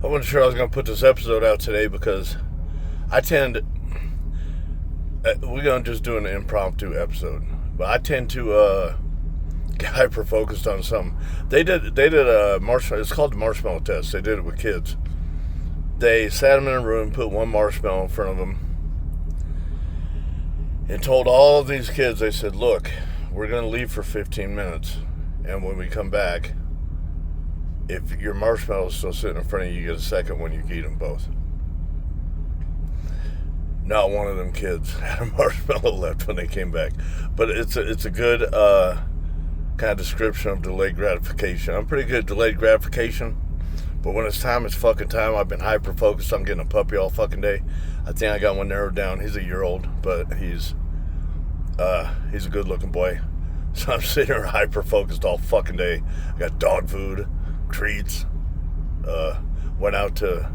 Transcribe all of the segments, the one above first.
I wasn't sure I was going to put this episode out today because I tend. We're going to just do an impromptu episode, but I tend to get hyper focused on something. They did a marshmallow. It's called the marshmallow test. They did it with kids. They sat them in a room, put one marshmallow in front of them, and told all of these kids. They said, "Look, we're going to leave for 15 minutes, and when we come back, if your marshmallow is still sitting in front of you, you get a second when you eat them both." Not one of them kids had a marshmallow left when they came back. But it's a good kind of description of delayed gratification. I'm pretty good at delayed gratification, but when it's time, it's fucking time. I've been hyper focused on getting a puppy all fucking day. I think I got one narrowed down. He's a year old, but he's a good looking boy. So I'm sitting here hyper focused all fucking day. I got dog food, treats. Went out to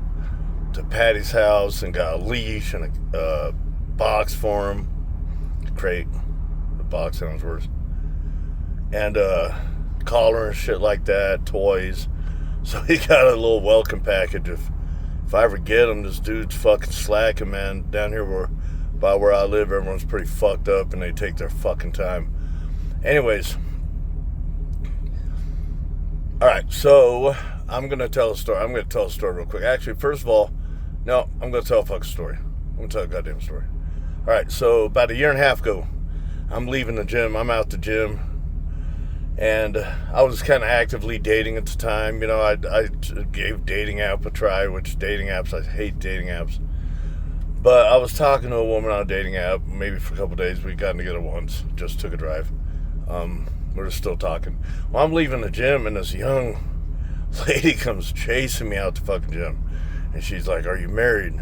Patty's house and got a leash and a box for him. Crate. The box sounds worse. And collar and shit like that, toys. So he got a little welcome package. If I ever get him, this dude's fucking slacking, man. Down here by where I live, everyone's pretty fucked up and they take their fucking time. Anyways. Alright, so I'm going to tell a story. I'm going to tell a story real quick. Actually, first of all, no, I'm going to tell a fucking story. I'm going to tell a goddamn story. All right, so about a year and a half ago, I'm leaving the gym. I'm out the gym. And I was kind of actively dating at the time. You know, I gave dating app a try, which dating apps, I hate dating apps. But I was talking to a woman on a dating app, maybe for a couple of days. We got together once, just took a drive. We're still talking. Well, I'm leaving the gym, and this young lady comes chasing me out the fucking gym. And she's like, "Are you married?"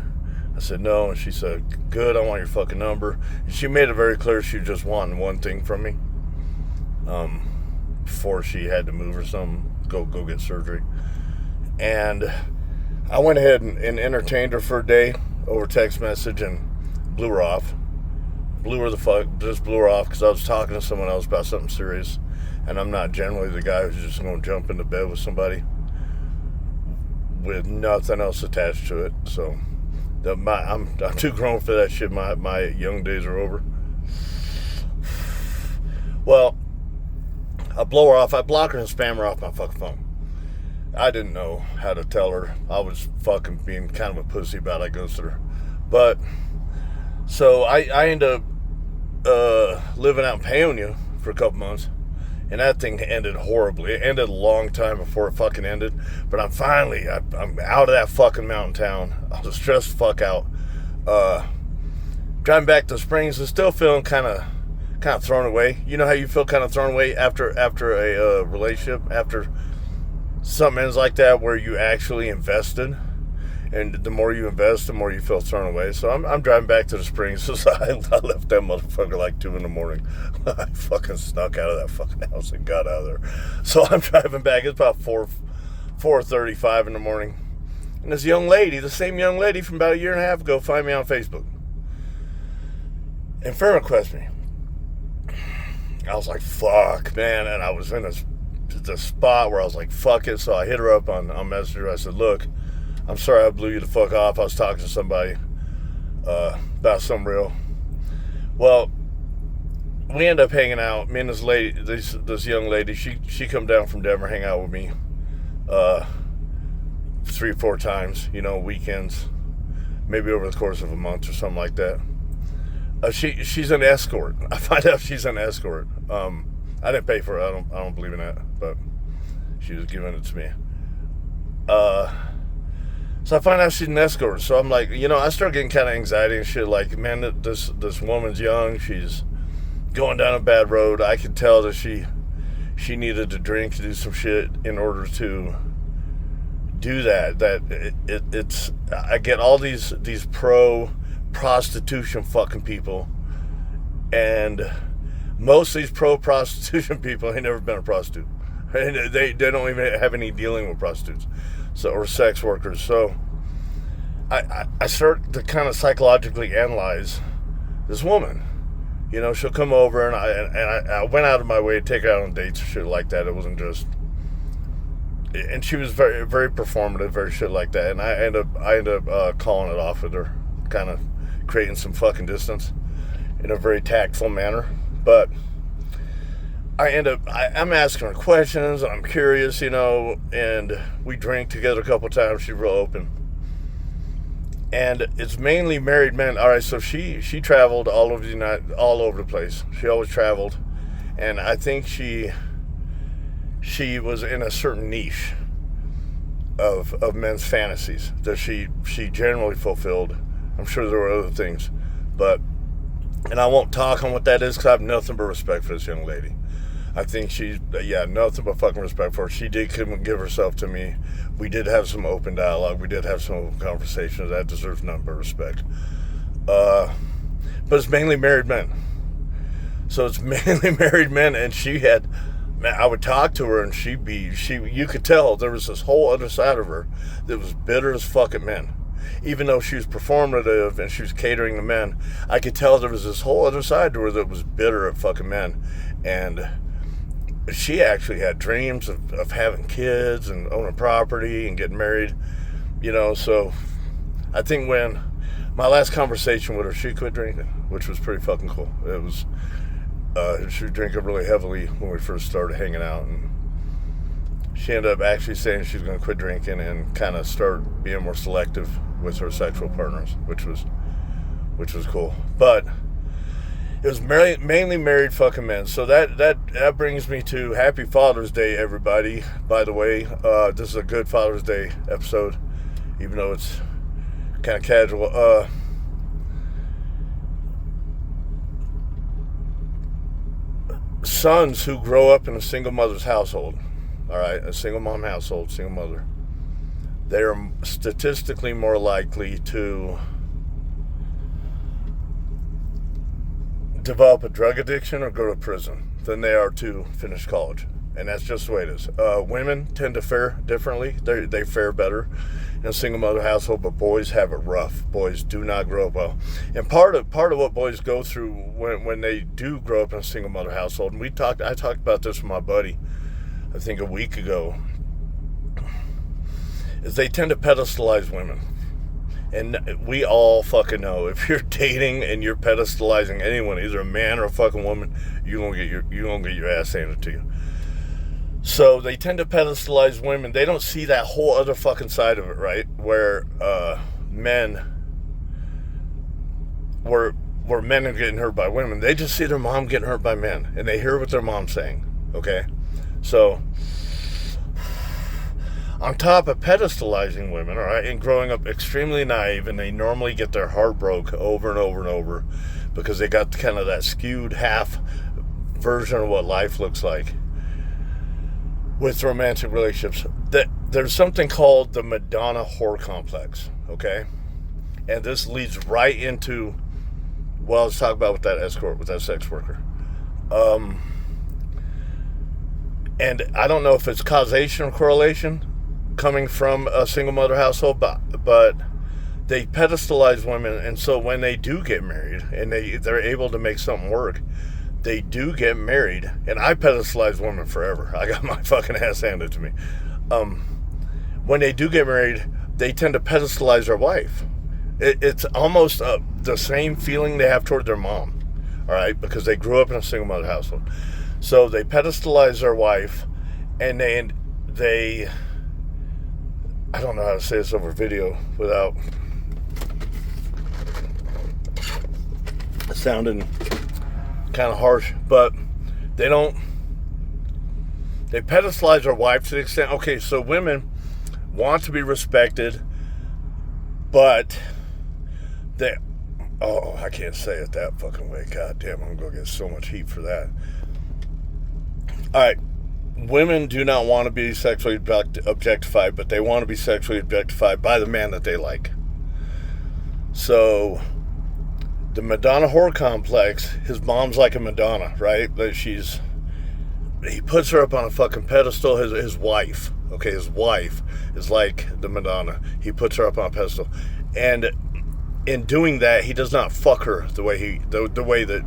I said, "No." And she said, "Good, I want your fucking number." And she made it very clear she just wanted one thing from me. Before she had to move or something, go get surgery. And I went ahead and entertained her for a day over text message and blew her off. Just blew her off because I was talking to someone else about something serious. And I'm not generally the guy who's just going to jump into bed with somebody with nothing else attached to it. So I'm too grown for that shit. My young days are over. Well, I blow her off. I block her and spam her off my fucking phone. I didn't know how to tell her. I was fucking being kind of a pussy about it. I ghosted her. But so I end up living out in Paonia for a couple months. And that thing ended horribly. It ended a long time before it fucking ended. But I'm out of that fucking mountain town. I was stressed the fuck out. Driving back to Springs and still feeling kind of thrown away. You know how you feel kind of thrown away after a relationship, after something ends like that where you actually invested. And the more you invest, the more you feel thrown away. So I'm driving back to the Springs. So I left that motherfucker like 2 a.m. I fucking snuck out of that fucking house and got out of there. So I'm driving back. It's about 4:35 in the morning. And this young lady, the same young lady from about a year and a half ago, find me on Facebook. And friend request me. I was like, fuck, man. And I was in this spot where I was like, fuck it. So I hit her up on Messenger. I said, "Look, I'm sorry I blew you the fuck off. I was talking to somebody about something real." Well, we end up hanging out. Me and this lady, this young lady, she come down from Denver, hang out with me 3 or 4 times, you know, weekends, maybe over the course of a month or something like that. She's an escort. I find out she's an escort. I didn't pay for it. I don't believe in that, but she was giving it to me. So I find out she's an escort. So I'm like, you know, I start getting kind of anxiety and shit. Like, man, this woman's young. She's going down a bad road. I could tell that she needed to drink to do some shit in order to do that. It's I get all these pro prostitution fucking people, and most of these pro prostitution people ain't never been a prostitute. And they don't even have any dealing with prostitutes, so, or sex workers. So I start to kind of psychologically analyze this woman. You know, she'll come over, and I went out of my way to take her out on dates or shit like that. It wasn't just and she was very, very performative, very shit like that. And I end up calling it off with her, kind of creating some fucking distance in a very tactful manner. But I'm asking her questions, and I'm curious, and we drink together a couple times. She's real open. And it's mainly married men. All right, so she traveled all over the place. She always traveled. And I think she was in a certain niche of men's fantasies that she generally fulfilled. I'm sure there were other things, and I won't talk on what that is because I have nothing but respect for this young lady. I think nothing but fucking respect for her. She did come and give herself to me. We did have some open dialogue. We did have some open conversations. That deserves nothing but respect. But it's mainly married men. So it's mainly married men, and I would talk to her, and you could tell there was this whole other side of her that was bitter as fucking men. Even though she was performative and she was catering to men, I could tell there was this whole other side to her that was bitter at fucking men. And she actually had dreams of having kids and owning property and getting married, so I think when my last conversation with her, she quit drinking, which was pretty fucking cool. It was, she was drinking really heavily when we first started hanging out, and she ended up actually saying she's going to quit drinking and kind of start being more selective with her sexual partners, which was cool. But it was mainly married fucking men. So that brings me to Happy Father's Day, everybody. By the way, this is a good Father's Day episode, even though it's kind of casual. Sons who grow up in a single mother's household, all right, a single mom household, single mother, they are statistically more likely to develop a drug addiction or go to prison than they are to finish college. And that's just the way it is. Women tend to fare differently. They fare better in a single mother household, but boys have it rough. Boys do not grow up well. And part of what boys go through when they do grow up in a single mother household, and I talked about this with my buddy, I think a week ago, is they tend to pedestalize women. And we all fucking know, if you're dating and you're pedestalizing anyone, either a man or a fucking woman, you're gonna get your ass handed to you. So they tend to pedestalize women. They don't see that whole other fucking side of it, right? Where men are getting hurt by women. They just see their mom getting hurt by men, and they hear what their mom's saying. Okay, so on top of pedestalizing women, all right, and growing up extremely naive, and they normally get their heart broke over and over and over because they got kind of that skewed half version of what life looks like with romantic relationships. There's something called the Madonna Whore Complex, okay? And this leads right into, well, let's talk about with that escort, with that sex worker. And I don't know if it's causation or correlation coming from a single mother household, but they pedestalize women, and so when they do get married and they're able to make something work, they do get married. And I pedestalize women forever. I got my fucking ass handed to me. When they do get married, they tend to pedestalize their wife. It's almost the same feeling they have toward their mom, all right, because they grew up in a single mother household. So they pedestalize their wife, and they I don't know how to say this over video without sounding kind of harsh, but they pedestalize their wife to the extent, okay, so women want to be respected, but I can't say it that fucking way. God damn, I'm going to get so much heat for that. All right. Women do not want to be sexually objectified, but they want to be sexually objectified by the man that they like. So, the Madonna Whore Complex, his mom's like a Madonna, right? He puts her up on a fucking pedestal, his wife. Okay, his wife is like the Madonna. He puts her up on a pedestal. And in doing that, he does not fuck her the way that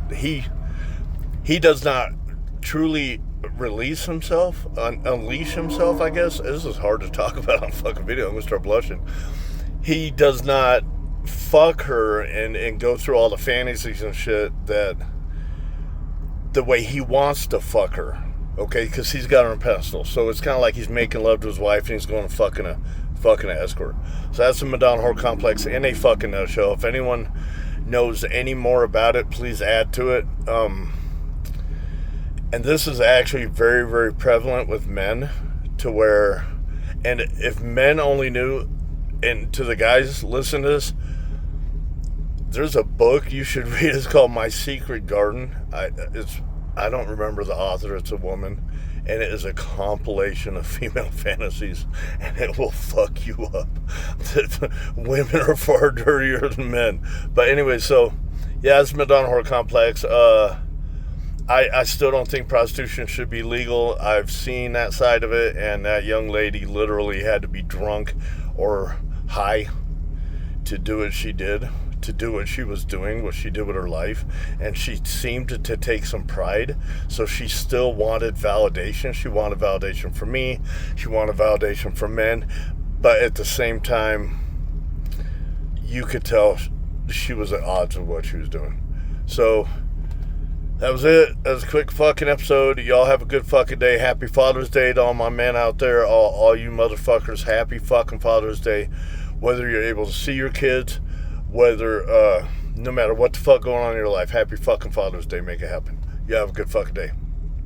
he does not truly release himself, unleash himself, I guess. This is hard to talk about on fucking video. I'm going to start blushing. He does not fuck her and go through all the fantasies and shit that the way he wants to fuck her, okay? Because he's got her on a pedestal. So it's kind of like he's making love to his wife and he's going to fucking an escort. So that's the Madonna Whore Complex in a fucking nutshell. If anyone knows any more about it, please add to it. And this is actually very, very prevalent with men, to where, and if men only knew, and to the guys, listen to this, there's a book you should read. It's called My Secret Garden. I don't remember the author. It's a woman, and it is a compilation of female fantasies, and it will fuck you up. Women are far dirtier than men. But anyway, so yeah, it's Madonna Whore Complex. I still don't think prostitution should be legal. I've seen that side of it, and that young lady literally had to be drunk or high to do what she did, to do what she was doing, what she did with her life. And she seemed to take some pride. So she still wanted validation. She wanted validation from me. She wanted validation from men. But at the same time, you could tell she was at odds with what she was doing. So that was it. That was a quick fucking episode. Y'all have a good fucking day. Happy Father's Day to all my men out there. All you motherfuckers. Happy fucking Father's Day. Whether you're able to see your kids, whether, no matter what the fuck going on in your life. Happy fucking Father's Day. Make it happen. You have a good fucking day.